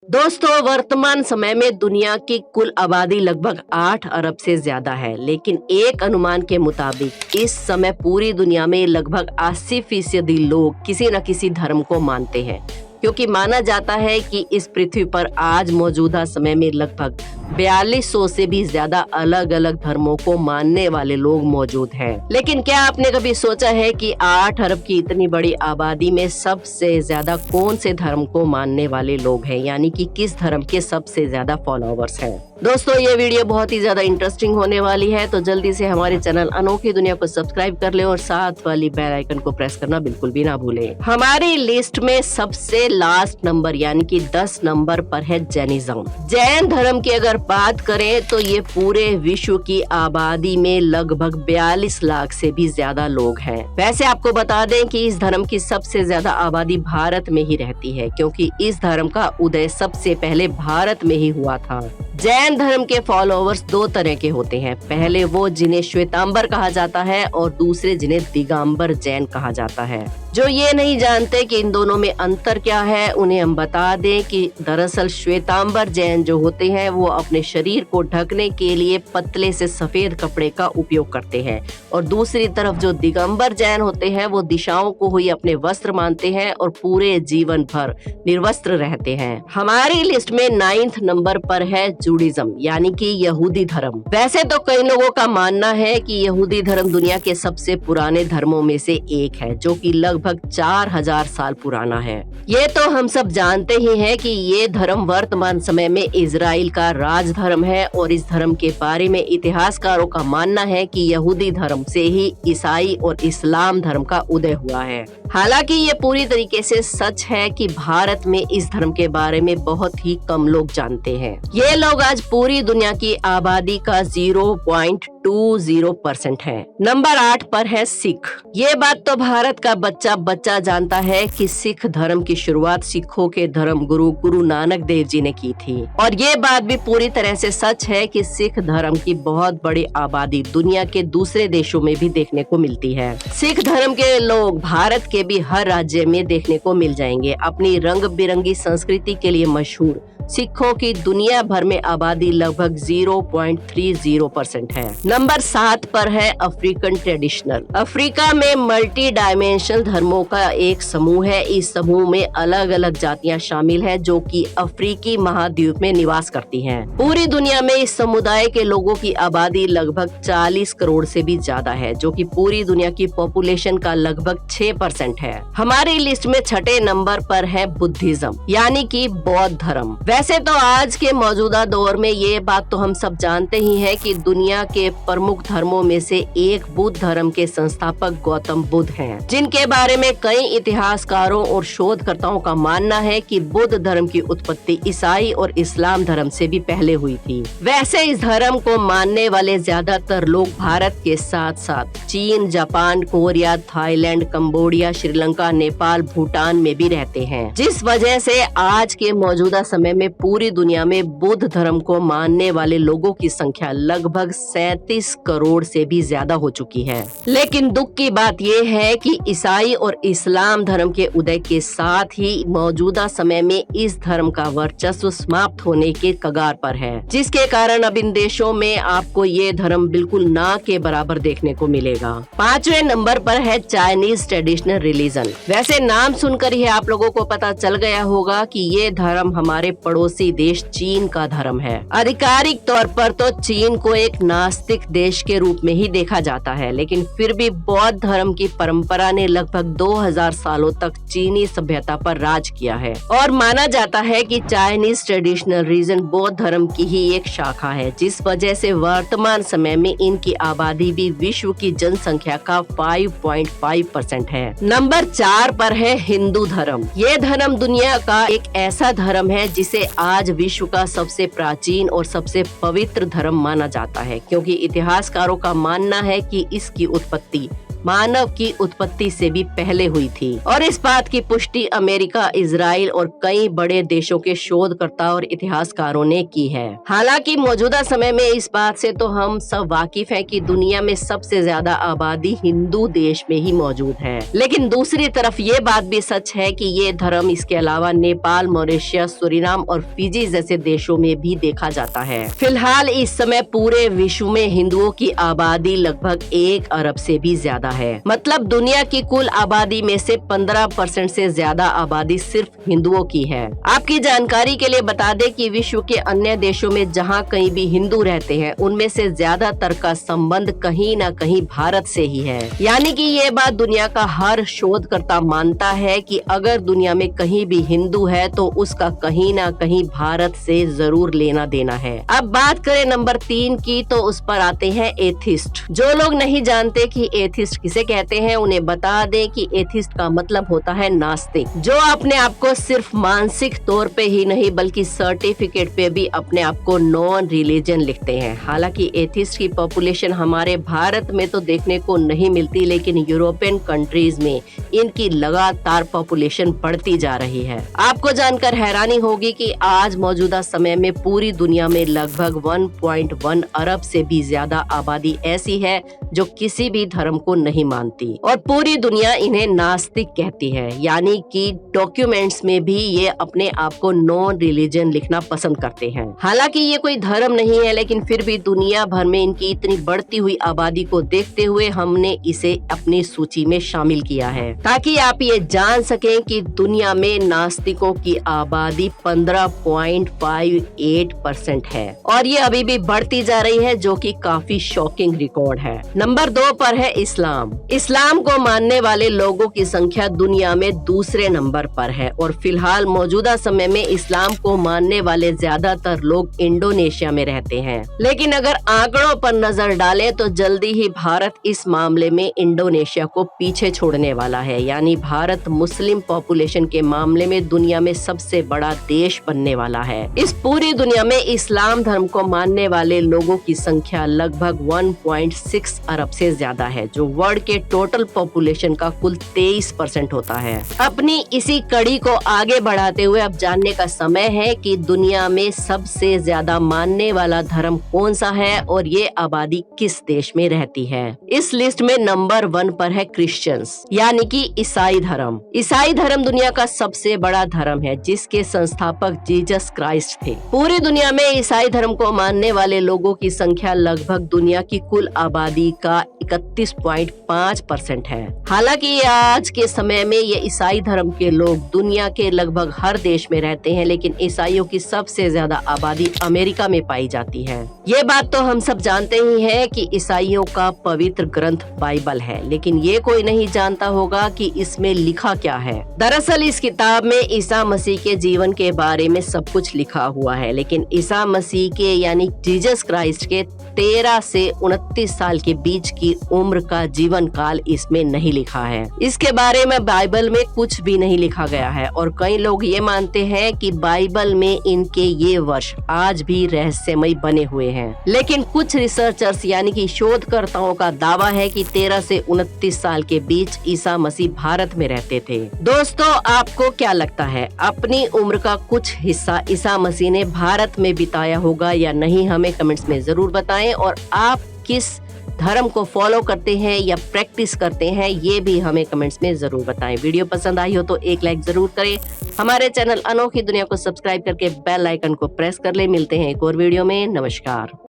दोस्तों, वर्तमान समय में दुनिया की कुल आबादी लगभग 8 अरब से ज्यादा है, लेकिन एक अनुमान के मुताबिक इस समय पूरी दुनिया में लगभग 80% लोग किसी न किसी धर्म को मानते हैं, क्योंकि माना जाता है कि इस पृथ्वी पर आज मौजूदा समय में लगभग 4200 से भी ज्यादा अलग अलग धर्मों को मानने वाले लोग मौजूद हैं। लेकिन क्या आपने कभी सोचा है कि 8 अरब की इतनी बड़ी आबादी में सबसे ज्यादा कौन से धर्म को मानने वाले लोग हैं, यानी कि किस धर्म के सबसे ज्यादा फॉलोअर्स हैं? दोस्तों, ये वीडियो बहुत ही ज्यादा इंटरेस्टिंग होने वाली है, तो जल्दी से हमारे चैनल अनोखी दुनिया को सब्सक्राइब कर ले और साथ वाली बेल आइकन को प्रेस करना बिल्कुल भी ना भूलें। हमारी लिस्ट में सबसे लास्ट नंबर यानी कि 10 नंबर पर है जैनिज्म। जैन धर्म की अगर बात करें तो ये पूरे विश्व की आबादी में लगभग 42 लाख से भी ज्यादा लोग हैं। वैसे आपको बता दें कि इस धर्म की सबसे ज्यादा आबादी भारत में ही रहती है, क्योंकि इस धर्म का उदय सबसे पहले भारत में ही हुआ था। जैन धर्म के फॉलोअर्स दो तरह के होते हैं। पहले वो जिन्हें श्वेतांबर कहा जाता है और दूसरे जिन्हें दिगंबर जैन कहा जाता है। जो ये नहीं जानते कि इन दोनों में अंतर क्या है, उन्हें हम बता दें कि दरअसल श्वेतांबर जैन जो होते हैं वो अपने शरीर को ढकने के लिए पतले से सफेद कपड़े का उपयोग करते हैं, और दूसरी तरफ जो दिगंबर जैन होते हैं वो दिशाओं को ही अपने वस्त्र मानते हैं और पूरे जीवन भर निर्वस्त्र रहते हैं। हमारी लिस्ट में 9th नंबर पर है जूडिज्म यानी कि यहूदी धर्म। वैसे तो कई लोगों का मानना है कि यहूदी धर्म दुनिया के सबसे पुराने धर्मों में से एक है, जो कि लगभग 4000 साल पुराना है। ये तो हम सब जानते ही हैं कि ये धर्म वर्तमान समय में इजराइल का राज धर्म है, और इस धर्म के बारे में इतिहासकारों का मानना है कि यहूदी धर्म से ही ईसाई और इस्लाम धर्म का उदय हुआ है। हालांकि ये पूरी तरीके से सच है कि भारत में इस धर्म के बारे में बहुत ही कम लोग जानते हैं। ये लोग आज पूरी दुनिया की आबादी का 0.20% है। नंबर 8 पर है सिख। ये बात तो भारत का बच्चा बच्चा जानता है कि सिख धर्म की शुरुआत सिखों के धर्म गुरु नानक देव जी ने की थी, और ये बात भी पूरी तरह से सच है कि सिख धर्म की बहुत बड़ी आबादी दुनिया के दूसरे देशों में भी देखने को मिलती है। सिख धर्म के लोग भारत के भी हर राज्य में देखने को मिल जाएंगे। अपनी रंग बिरंगी संस्कृति के लिए मशहूर सिखों की दुनिया भर में आबादी लगभग 0.30% है। नंबर 7 पर है अफ्रीकन ट्रेडिशनल। अफ्रीका में मल्टी डायमेंशनल धर्मों का एक समूह है। इस समूह में अलग अलग जातियां शामिल हैं, जो कि अफ्रीकी महाद्वीप में निवास करती हैं। पूरी दुनिया में इस समुदाय के लोगों की आबादी लगभग 40 करोड़ से भी ज्यादा है, जो कि पूरी दुनिया की पॉपुलेशन का लगभग 6% है। हमारी लिस्ट में 6ठे नंबर पर है बुद्धिज्म यानी कि बौद्ध धर्म। वैसे तो आज के मौजूदा दौर में ये बात तो हम सब जानते ही हैं कि दुनिया के प्रमुख धर्मों में से एक बुद्ध धर्म के संस्थापक गौतम बुद्ध हैं, जिनके बारे में कई इतिहासकारों और शोधकर्ताओं का मानना है कि बुद्ध धर्म की उत्पत्ति ईसाई और इस्लाम धर्म से भी पहले हुई थी। वैसे इस धर्म को मानने वाले ज्यादातर लोग भारत के साथ साथ चीन, Japan, Korea, Thailand, Cambodia, Sri Lanka, Nepal, Bhutan में भी रहते हैं, जिस वजह से आज के मौजूदा समय में पूरी दुनिया में बुद्ध धर्म को मानने वाले लोगों की संख्या लगभग 37 करोड़ से भी ज्यादा हो चुकी है। लेकिन दुख की बात यह है कि ईसाई और इस्लाम धर्म के उदय के साथ ही मौजूदा समय में इस धर्म का वर्चस्व समाप्त होने के कगार पर है, जिसके कारण अब इन देशों में आपको ये धर्म बिल्कुल ना के बराबर देखने को मिलेगा। 5वें नंबर पर है चाइनीज ट्रेडिशनल रिलीजन। वैसे नाम सुनकर ही आप लोगों को पता चल गया होगा कि ये धर्म हमारे पड़ोसी देश चीन का धर्म है। आधिकारिक तौर पर तो चीन को एक नास्तिक देश के रूप में ही देखा जाता है, लेकिन फिर भी बौद्ध धर्म की परंपरा ने लगभग 2000 सालों तक चीनी सभ्यता पर राज किया है, और माना जाता है कि चाइनीज ट्रेडिशनल रिलीजन बौद्ध धर्म की ही एक शाखा है, जिस वजह से वर्तमान समय में इनकी आबादी भी विश्व की जनसंख्या का 5.5% है। नंबर 4 पर है हिंदू धर्म। ये धर्म दुनिया का एक ऐसा धर्म है जिसे आज विश्व का सबसे प्राचीन और सबसे पवित्र धर्म माना जाता है, क्योंकि इतिहासकारों का मानना है कि इसकी उत्पत्ति मानव की उत्पत्ति से भी पहले हुई थी। और इस बात की पुष्टि अमेरिका, इजराइल और कई बड़े देशों के शोधकर्ता और इतिहासकारों ने की है। हालांकि मौजूदा समय में इस बात से तो हम सब वाकिफ हैं कि दुनिया में सबसे ज्यादा आबादी हिंदू देश में ही मौजूद है, लेकिन दूसरी तरफ ये बात भी सच है कि ये धर्म इसके अलावा नेपाल, मॉरिशस, सूरीनाम और फिजी जैसे देशों में भी देखा जाता है। फिलहाल इस समय पूरे विश्व में हिंदुओं की आबादी लगभग 1 अरब से भी ज्यादा है। मतलब दुनिया की कुल आबादी में से 15% से ज्यादा आबादी सिर्फ हिंदुओं की है। आपकी जानकारी के लिए बता दें कि विश्व के अन्य देशों में जहां कहीं भी हिंदू रहते हैं, उनमें से ज्यादातर का संबंध कहीं न कहीं भारत से ही है। यानी कि ये बात दुनिया का हर शोधकर्ता मानता है कि अगर दुनिया में कहीं भी हिंदू है तो उसका कहीं न कहीं भारत से जरूर लेना देना है। अब बात करें नंबर 3 की, तो उस पर आते हैं एथिस्ट। जो लोग नहीं जानते कि एथिस्ट किसे कहते हैं, उन्हें बता दें कि एथिस्ट का मतलब होता है नास्तिक, जो अपने आप को सिर्फ मानसिक तौर पे ही नहीं बल्कि सर्टिफिकेट पे भी अपने आप को नॉन रिलीजन लिखते हैं। हालांकि एथिस्ट की पॉपुलेशन हमारे भारत में तो देखने को नहीं मिलती, लेकिन यूरोपियन कंट्रीज में इनकी लगातार पॉपुलेशन बढ़ती जा रही है। आपको जानकर हैरानी होगी कि आज मौजूदा समय में पूरी दुनिया में लगभग 1.1 अरब से भी ज्यादा आबादी ऐसी है जो किसी भी धर्म को नहीं मानती, और पूरी दुनिया इन्हें नास्तिक कहती है। यानी कि डॉक्यूमेंट्स में भी ये अपने आप को नॉन रिलीजन लिखना पसंद करते हैं। हालांकि ये कोई धर्म नहीं है, लेकिन फिर भी दुनिया भर में इनकी इतनी बढ़ती हुई आबादी को देखते हुए हमने इसे अपनी सूची में शामिल किया है, ताकि आप ये जान सकें कि दुनिया में नास्तिकों की आबादी 15.58% है और ये अभी भी बढ़ती जा रही है, जो कि काफी शॉकिंग रिकॉर्ड है। नंबर 2 पर है इस्लाम। इस्लाम को मानने वाले लोगों की संख्या दुनिया में दूसरे नंबर पर है और फिलहाल मौजूदा समय में इस्लाम को मानने वाले ज्यादातर लोग इंडोनेशिया में रहते हैं। लेकिन अगर आंकड़ों पर नजर डालें तो जल्दी ही भारत इस मामले में इंडोनेशिया को पीछे छोड़ने वाला है। यानी भारत मुस्लिम पॉपुलेशन के मामले में दुनिया में सबसे बड़ा देश बनने वाला है। इस पूरी दुनिया में इस्लाम धर्म को मानने वाले लोगों की संख्या लगभग 1.6 अरब से ज्यादा है, जो वर्ल्ड के टोटल पॉपुलेशन का कुल 23% होता है। अपनी इसी कड़ी को आगे बढ़ाते हुए अब जानने का समय है कि दुनिया में सबसे ज्यादा मानने वाला धर्म कौन सा है और ये आबादी किस देश में रहती है। इस लिस्ट में नंबर 1 पर है क्रिश्चियंस, यानी कि ईसाई धर्म। ईसाई धर्म दुनिया का सबसे बड़ा धर्म है, जिसके संस्थापक जीसस क्राइस्ट थे। पूरी दुनिया में ईसाई धर्म को मानने वाले लोगों की संख्या लगभग दुनिया की कुल आबादी का 31.5% है। हालांकि आज के समय में ये ईसाई धर्म के लोग दुनिया के लगभग हर देश में रहते हैं, लेकिन ईसाइयों की सबसे ज्यादा आबादी अमेरिका में पाई जाती है। ये बात तो हम सब जानते ही हैं कि ईसाइयों का पवित्र ग्रंथ बाइबल है, लेकिन ये कोई नहीं जानता होगा कि इसमें लिखा क्या है। दरअसल इस किताब में ईसा मसीह के जीवन के बारे में सब कुछ लिखा हुआ है, लेकिन ईसा मसीह के यानी जीसस क्राइस्ट के 13 से 29 साल के बीच की उम्र का जीवन काल इसमें नहीं लिखा है। इसके बारे में बाइबल में कुछ भी नहीं लिखा गया है और कई लोग ये मानते हैं कि बाइबल में इनके ये वर्ष आज भी रहस्यमय बने हुए हैं। लेकिन कुछ रिसर्चर्स यानी कि शोधकर्ताओं का दावा है कि 13 से 29 साल के बीच ईसा मसीह भारत में रहते थे। दोस्तों, आपको क्या लगता है, अपनी उम्र का कुछ हिस्सा ईसा मसीह ने भारत में बिताया होगा या नहीं? हमें कमेंट्स में जरूर बताएं। और आप किस धर्म को फॉलो करते हैं या प्रैक्टिस करते हैं, ये भी हमें कमेंट्स में जरूर बताएं। वीडियो पसंद आई हो तो एक लाइक जरूर करें। हमारे चैनल अनोखी दुनिया को सब्सक्राइब करके बेल आइकन को प्रेस कर ले। मिलते हैं एक और वीडियो में। नमस्कार।